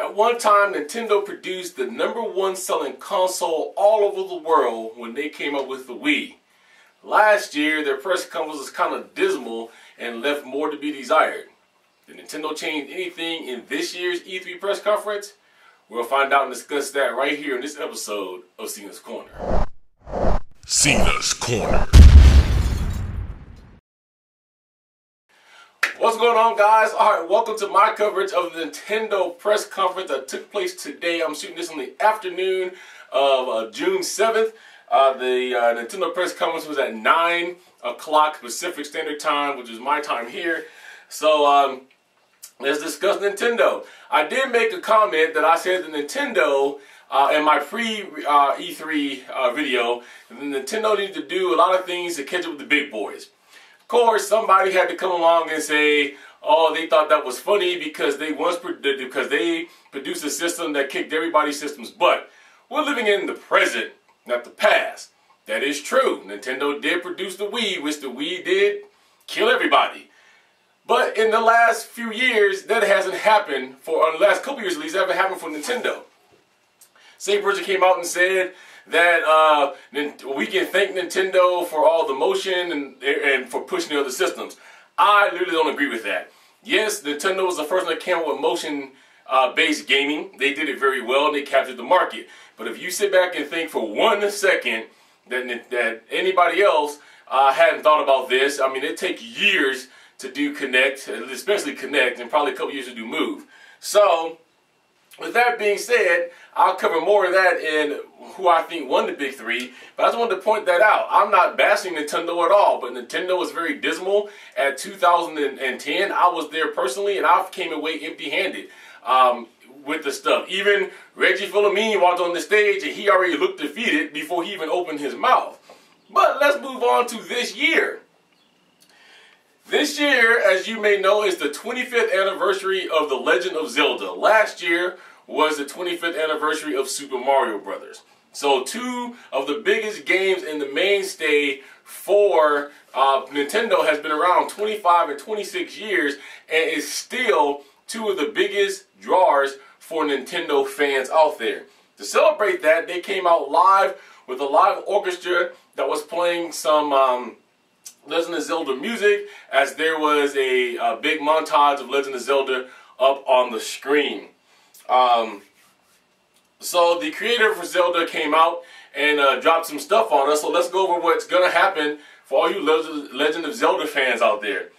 At one time, Nintendo produced the #1 selling console all over the world when they came up with the Wii. Last year, their press conference was kind of dismal and left more to be desired. Did Nintendo change anything in this year's E3 press conference? We'll find out and discuss that right here in this episode of Cena's Corner. Cena's Corner. What's going on, guys? Alright, welcome to my coverage of the Nintendo press conference that took place today. I'm shooting this on the afternoon of June 7th. The Nintendo press conference was at 9 o'clock Pacific Standard Time, which is my time here. So, let's discuss Nintendo. I did make a comment that I said that Nintendo, in my pre-E3 video, that Nintendo needs to do a lot of things to catch up with the big boys. Of course, somebody had to come along and say, oh, they thought that was funny because they produced a system that kicked everybody's system's butt. We're living in the present, not the past. That is true. Nintendo did produce the Wii, which the Wii did kill everybody. But in the last few years, that hasn't happened for, the last couple years at least, that hasn't happened for Nintendo. Same person came out and said that we can thank Nintendo for all the motion and for pushing the other systems. I literally don't agree with that. Yes, Nintendo was the first one that came up with motion-based gaming. They did it very well and they captured the market. But if you sit back and think for 1 second that anybody else hadn't thought about this, I mean, it takes years to do Connect, especially Connect, and probably a couple years to do Move. So, with that being said, I'll cover more of that in who I think won the big three, but I just wanted to point that out. I'm not bashing Nintendo at all, but Nintendo was very dismal at 2010. I was there personally, and I came away empty-handed with the stuff. Even Reggie Fils-Aimé walked on the stage, and he already looked defeated before he even opened his mouth. But let's move on to this year. This year, as you may know, is the 25th anniversary of The Legend of Zelda. Last year was the 25th anniversary of Super Mario Brothers. So two of the biggest games in the mainstay for Nintendo has been around 25 and 26 years and is still two of the biggest drawers for Nintendo fans out there. To celebrate that, they came out live with a live orchestra that was playing some Legend of Zelda music, as there was a big montage of Legend of Zelda up on the screen. So the creator for Zelda came out and dropped some stuff on us. So let's go over what's going to happen for all you Legend of Zelda fans out there.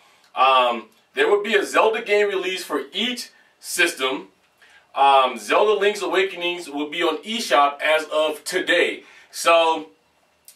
There will be a Zelda game released for each system. Zelda Link's Awakenings will be on eShop as of today. So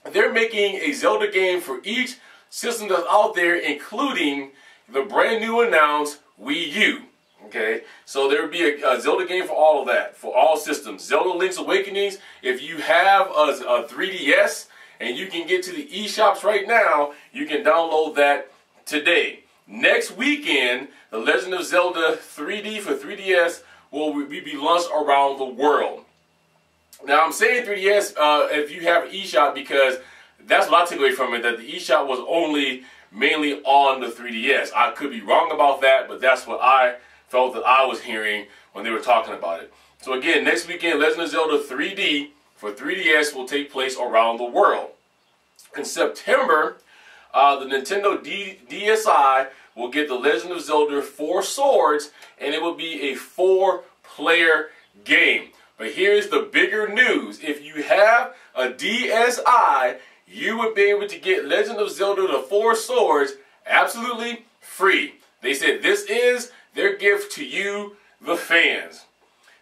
they're making a Zelda game for each system that's out there, including the brand new announced Wii U. Okay, so there will be a Zelda game for all of that, for all systems. Zelda Link's Awakenings, if you have a 3DS and you can get to the eShops right now, you can download that today. Next weekend, The Legend of Zelda 3D for 3DS will be launched around the world. Now, I'm saying 3DS if you have an eShop because that's what I took away from it, that the eShop was only mainly on the 3DS. I could be wrong about that, but that's what I felt that I was hearing when they were talking about it. So again, next weekend, Legend of Zelda 3D for 3DS will take place around the world. In September, the Nintendo DSi will get the Legend of Zelda 4 Swords, and it will be a 4-player game. But here's the bigger news. If you have a DSi, you would be able to get Legend of Zelda the 4 Swords absolutely free. They said this is their gift to you, the fans.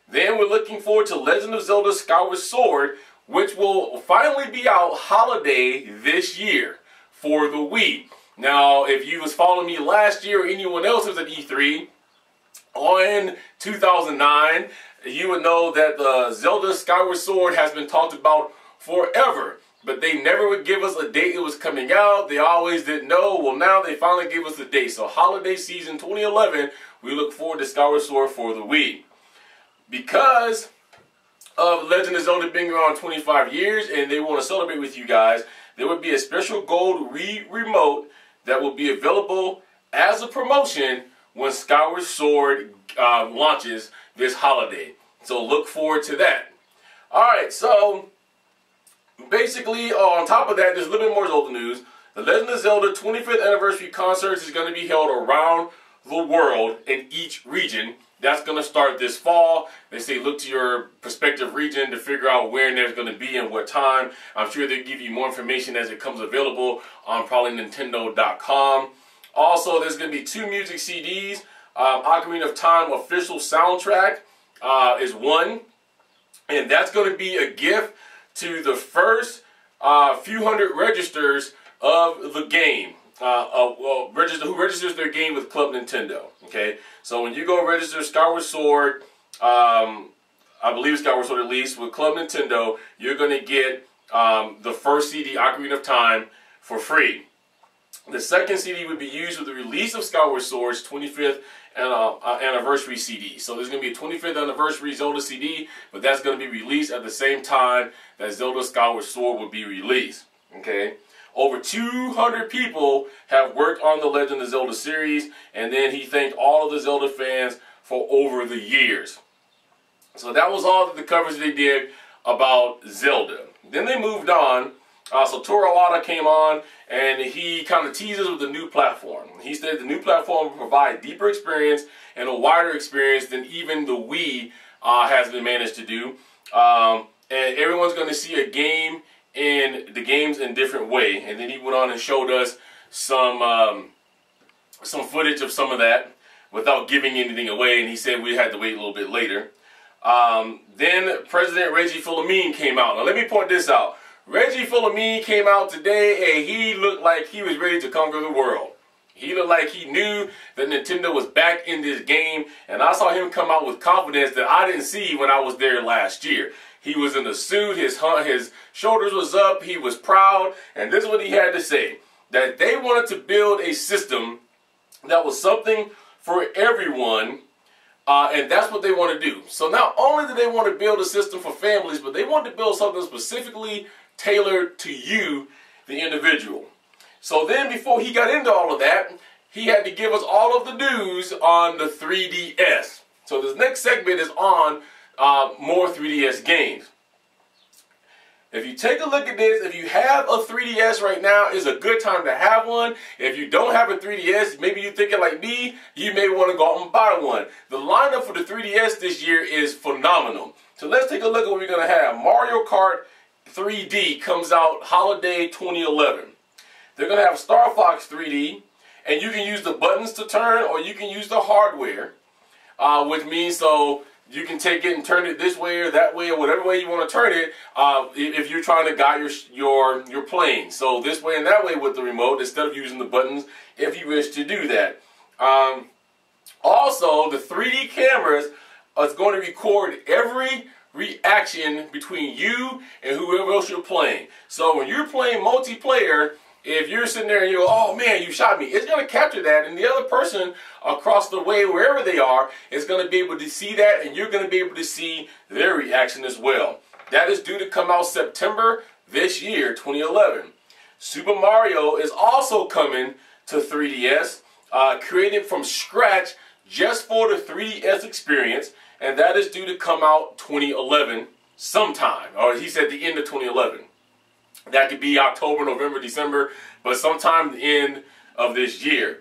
Then we're looking forward to Legend of Zelda Skyward Sword, which will finally be out holiday this year for the Wii. Now, if you was following me last year or anyone else was at E3 in 2009, you would know that the Zelda Skyward Sword has been talked about forever. But they never would give us a date it was coming out. They always didn't know. Well, now they finally gave us the date. So holiday season 2011, we look forward to Skyward Sword for the Wii. Because of Legend of Zelda being around 25 years and they want to celebrate with you guys, there will be a special gold Wii remote that will be available as a promotion when Skyward Sword launches this holiday. So look forward to that. Alright, so basically on top of that, there's a little bit more Zelda news. The Legend of Zelda 25th Anniversary Concerts is going to be held around the world in each region. That's going to start this fall. They say look to your prospective region to figure out where there's going to be and what time. I'm sure they'll give you more information as it comes available on probably Nintendo.com. Also, there's going to be 2 music CDs. Ocarina of Time official soundtrack is one. And that's going to be a gift to the first few hundred registers of the game. Who registers their game with Club Nintendo. Okay, so when you go register Skyward Sword, I believe Skyward Sword at least, with Club Nintendo, you're going to get the first CD, Ocarina of Time, for free. The second CD would be used with the release of Skyward Sword's 25th anniversary CD. So there's going to be a 25th anniversary Zelda CD, but that's going to be released at the same time that Zelda Skyward Sword will be released. Okay. Over 200 people have worked on the Legend of Zelda series, and then he thanked all of the Zelda fans for over the years. So that was all the coverage they did about Zelda. Then they moved on. So Toru Iwata came on, and he kind of teases with the new platform. He said the new platform will provide deeper experience and a wider experience than even the Wii has been managed to do. And everyone's going to see a game in the games in different way. And then he went on and showed us some footage of some of that without giving anything away, and he said we had to wait a little bit later. Then President Reggie Fils-Aimé came out. Now let me point this out. Reggie Fils-Aimé came out today and he looked like he was ready to conquer the world. He looked like he knew that Nintendo was back in this game, and I saw him come out with confidence that I didn't see when I was there last year. He was in a suit, his shoulders was up, he was proud, and this is what he had to say. That they wanted to build a system that was something for everyone, and that's what they want to do. So not only do they want to build a system for families, but they want to build something specifically tailored to you, the individual. So then before he got into all of that, he had to give us all of the news on the 3DS. So this next segment is on more 3DS games. If you take a look at this, if you have a 3DS right now, it's a good time to have one. If you don't have a 3DS, maybe you're thinking like me, you may want to go out and buy one. The lineup for the 3DS this year is phenomenal. So let's take a look at what we're going to have. Mario Kart 3D comes out holiday 2011. They're going to have Star Fox 3D, and you can use the buttons to turn, or you can use the hardware, which means so you can take it and turn it this way or that way or whatever way you want to turn it if you're trying to guide your plane. So this way and that way with the remote instead of using the buttons if you wish to do that. Also, the 3D cameras is going to record every reaction between you and whoever else you're playing. So when you're playing multiplayer, if you're sitting there and you go, oh man, you shot me, it's going to capture that, and the other person across the way, wherever they are, is going to be able to see that, and you're going to be able to see their reaction as well. That is due to come out September this year, 2011. Super Mario is also coming to 3DS, created from scratch just for the 3DS experience, and that is due to come out 2011 sometime, or he said the end of 2011. That could be October, November, December, but sometime the end of this year.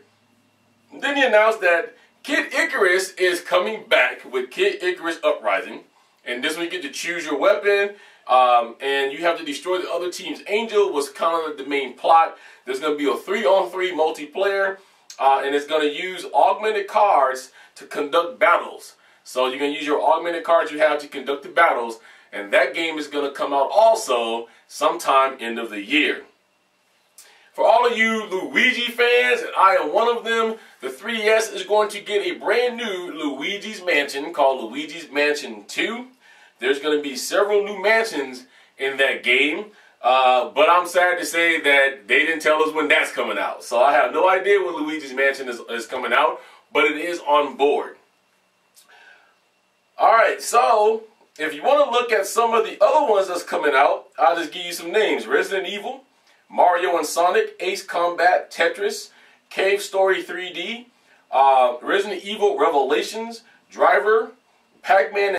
Then he announced that Kid Icarus is coming back with Kid Icarus Uprising. And this one you get to choose your weapon, and you have to destroy the other team's angel was kind of the main plot. There's going to be a 3-on-3 multiplayer, and it's going to use augmented cards to conduct battles. So you're going to use your augmented cards you have to conduct the battles, and that game is going to come out also sometime end of the year. For all of you Luigi fans, and I am one of them, the 3DS is going to get a brand new Luigi's Mansion called Luigi's Mansion 2. There's going to be several new mansions in that game, but I'm sad to say that they didn't tell us when that's coming out. So I have no idea when Luigi's Mansion is coming out, but it is on board. Alright, so if you want to look at some of the other ones that's coming out, I'll just give you some names. Resident Evil, Mario and Sonic, Ace Combat, Tetris, Cave Story 3D, Resident Evil Revelations, Driver, Pac-Man